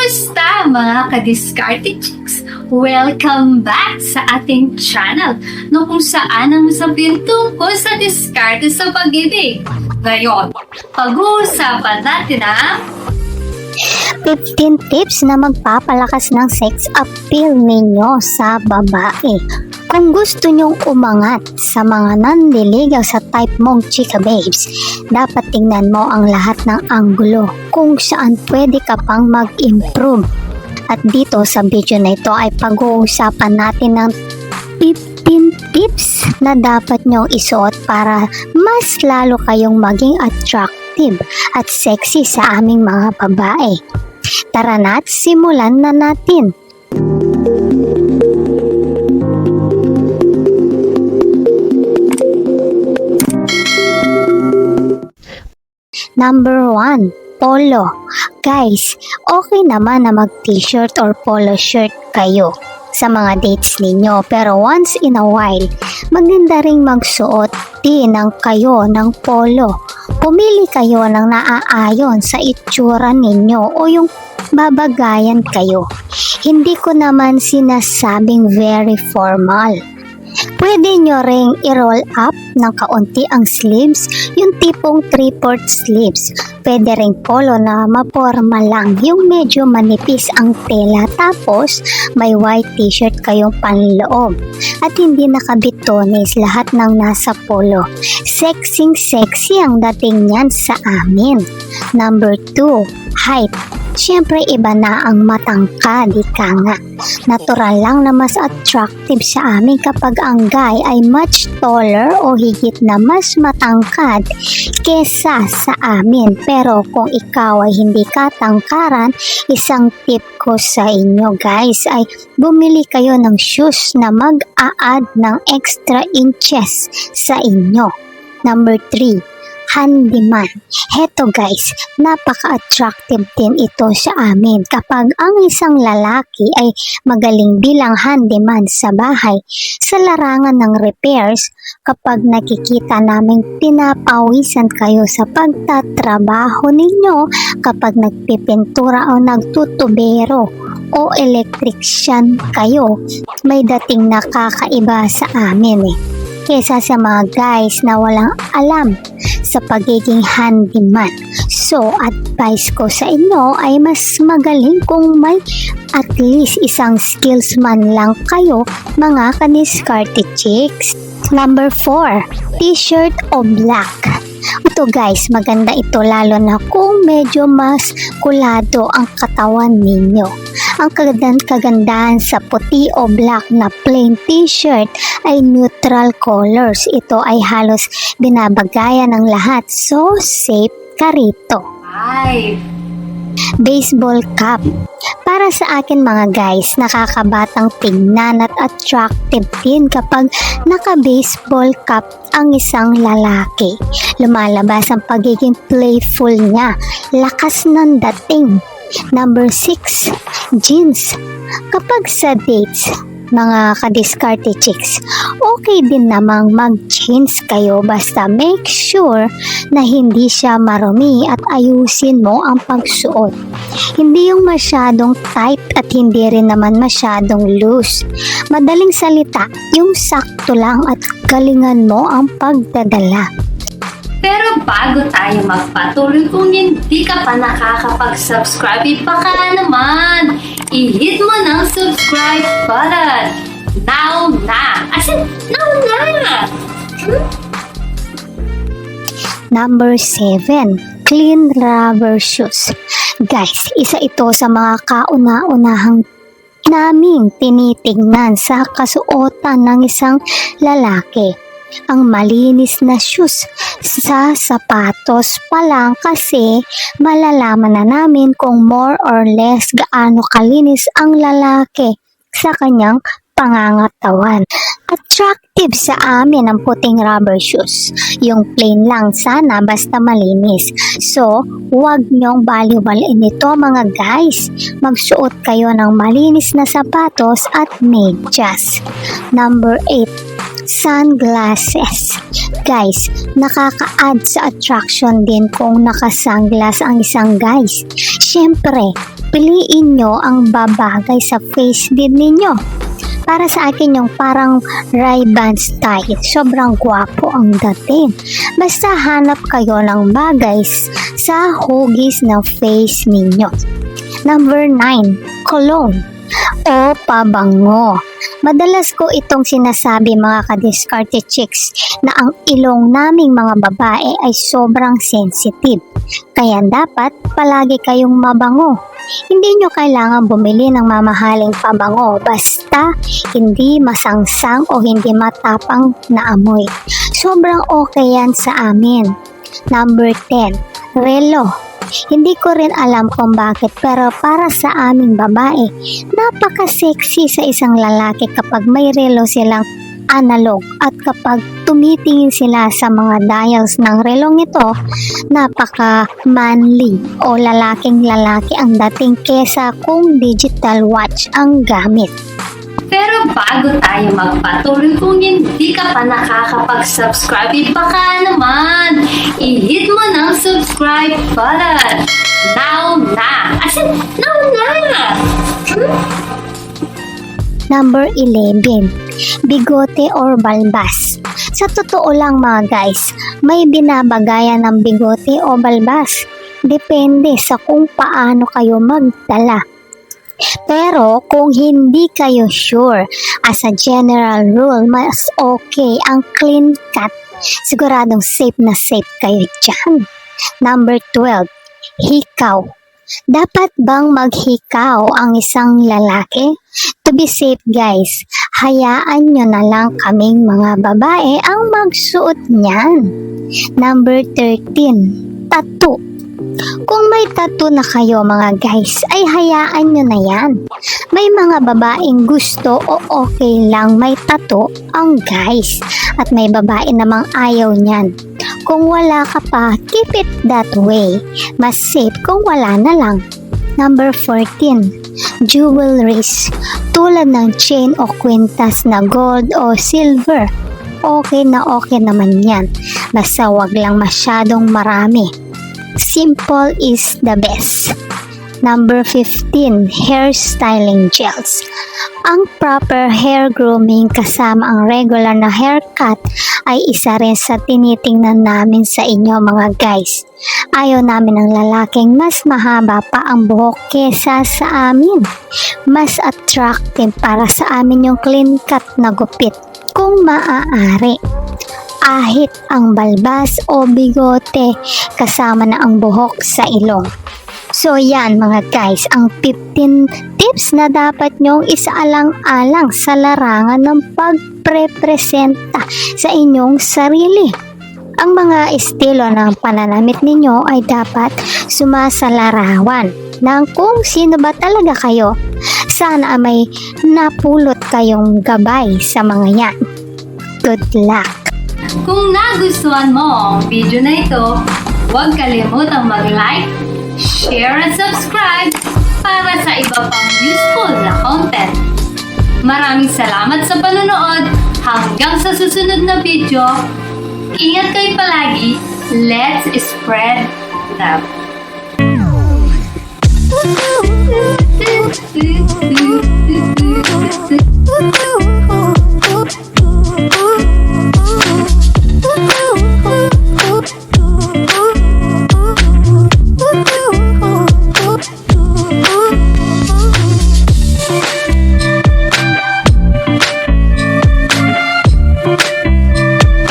Kumusta mga ka-diskarte chicks? Welcome back sa ating channel no kung saan ang usapin tungkol sa diskarte sa pag-ibig. Ngayon, pag-uusapan natin ang 15 tips na magpapalakas ng sex appeal ninyo sa babae. Kung gusto nyong umangat sa mga nandiligaw sa type mong chika babes, dapat tingnan mo ang lahat ng anggulo kung saan pwede ka pang mag-improve. At dito sa video na ito ay pag-uusapan natin ng 15 tips na dapat nyong isuot para mas lalo kayong maging attractive at sexy sa aming mga babae. Tara na't simulan na natin. Number 1, polo. Guys, okay naman na mag-t-shirt or polo shirt kayo sa mga dates ninyo, pero once in a while, maganda ring magsuot din ng kayo ng polo. Pumili kayo ng naaayon sa itsura ninyo o yung babagayan kayo. Hindi ko naman sinasabing very formal. Pwede nyo ring i-roll up ng kaunti ang sleeves, yung tipong 3/4 sleeves. Pwede ring polo na maporma lang, yung medyo manipis ang tela, tapos may white t-shirt kayong panloob. At hindi nakabitones lahat ng nasa polo. Sexy ang dating niyan sa amin. Number 2, height. Siyempre iba na ang matangkad, ika nga. Natural lang na mas attractive sa amin kapag ang guy ay much taller o higit na mas matangkad kesa sa amin. Pero kung ikaw ay hindi katangkaran, isang tip ko sa inyo guys ay bumili kayo ng shoes na mag-a-add ng extra inches sa inyo. Number 3, handyman. Heto guys, napaka-attractive din ito sa amin kapag ang isang lalaki ay magaling bilang handyman sa bahay. Sa larangan ng repairs, kapag nakikita namin pinapawisan kayo sa pagtatrabaho ninyo, kapag nagpipintura o nagtutubero o electrician kayo, may dating nakakaiba sa amin kesa sa mga guys na walang alam sa pagiging handyman. So, advice ko sa inyo ay mas magaling kung may at least isang skills man lang kayo, mga kaniskarte chicks. Number 4, t-shirt o black. Ito guys, maganda ito lalo na kung medyo mas kulado ang katawan ninyo. Ang kagandahan sa puti o black na plain t-shirt ay neutral colors. Ito ay halos binabagayan ng lahat. So, safe ka rito. 5. Baseball cap. Para sa akin mga guys, nakakabatang tingnan at attractive din kapag naka-baseball cap ang isang lalaki. Lumalabas ang pagiging playful niya, lakas ng dating. Number 6, jeans. Kapag sa dates, mga kadiskarte chicks, okay din namang mag-jeans kayo basta make sure na hindi siya marumi at ayusin mo ang pagsuot. Hindi yung masyadong tight at hindi rin naman masyadong loose. Madaling salita, yung sakto lang at galingan mo ang pagdadala. Pero bago tayo magpatuloy, kung hindi ka pa nakakapag-subscribe, baka naman i-hit mo ng subscribe button. Now na! As in, now na! Number 7, clean rubber shoes. Guys, isa ito sa mga kauna-unahang naming tinitingnan sa kasuotan ng isang lalaki. Ang malinis na shoes sa sapatos pa lang, kasi malalaman na namin kung more or less gaano kalinis ang lalaki sa kanyang pangangatawan. Attractive sa amin ang puting rubber shoes. Yung plain lang sana basta malinis. So, huwag nyong baliwalain ito mga guys. Magsuot kayo ng malinis na sapatos at medyas. Number 8, sunglasses. Guys, nakaka-add sa attraction din kung naka-sunglass ang isang guys. Syempre, piliin nyo ang babagay sa face din ninyo. Para sa akin yung parang Ray-Ban style. Sobrang gwapo ang dating. Basta hanap kayo ng bagay sa hugis ng face ninyo. Number 9, cologne o pabango. Madalas ko itong sinasabi mga ka-diskarte chicks na ang ilong naming mga babae ay sobrang sensitive. Kaya dapat palagi kayong mabango. Hindi nyo kailangan bumili ng mamahaling pabango basta hindi masangsang o hindi matapang na amoy. Sobrang okay yan sa amin. Number 10, relo. Hindi ko rin alam kung bakit pero para sa aming babae, napaka-sexy sa isang lalaki kapag may relo silang analog at kapag tumitingin sila sa mga dials ng relong ito, napaka-manly o lalaking lalaki ang dating kesa kung digital watch ang gamit. Pero bago tayo magpatuloy, kung hindi ka pa nakakapag-subscribe, baka naman i-hit mo ng subscribe button. Now na! As in, now na! Number 11, bigote or balbas. Sa totoo lang mga guys, may binabagayan ng bigote o balbas. Depende sa kung paano kayo magdala. Pero kung hindi kayo sure, as a general rule, mas okay ang clean cut. Siguradong safe na safe kayo dyan. Number 12, hikaw. Dapat bang maghikaw ang isang lalaki? To be safe guys, hayaan nyo na lang kaming mga babae ang magsuot niyan. Number 13, tattoo. Kung may tattoo na kayo mga guys, ay hayaan nyo na yan. May mga babaeng gusto o okay lang may tattoo ang guys. At may babae namang ayaw niyan. Kung wala ka pa, keep it that way. Mas safe kung wala na lang. Number 14, jewelries. Tulad ng chain o kwintas na gold o silver. Okay na okay naman yan. Basta wag lang masyadong marami. Simple is the best. Number 15, hairstyling gels. Ang proper hair grooming kasama ang regular na haircut ay isa rin sa tinitingnan namin sa inyo mga guys. Ayaw namin ng lalaking mas mahaba pa ang buhok kesa sa amin. Mas attractive para sa amin yung clean cut na gupit kung maaari. Ahit ang balbas o bigote kasama na ang buhok sa ilong. So yan mga guys, ang 15 tips na dapat nyong isaalang-alang sa larangan ng pagprepresenta sa inyong sarili. Ang mga estilo ng pananamit ninyo ay dapat sumasalarawan ng kung sino ba talaga kayo. Sana may napulot kayong gabay sa mga yan. Good luck! Kung nagustuhan mo ang video na ito, huwag kalimutang mag-like, share at subscribe para sa iba pang useful na content. Maraming salamat sa panonood. Hanggang sa susunod na video, ingat kayo palagi. Let's spread love.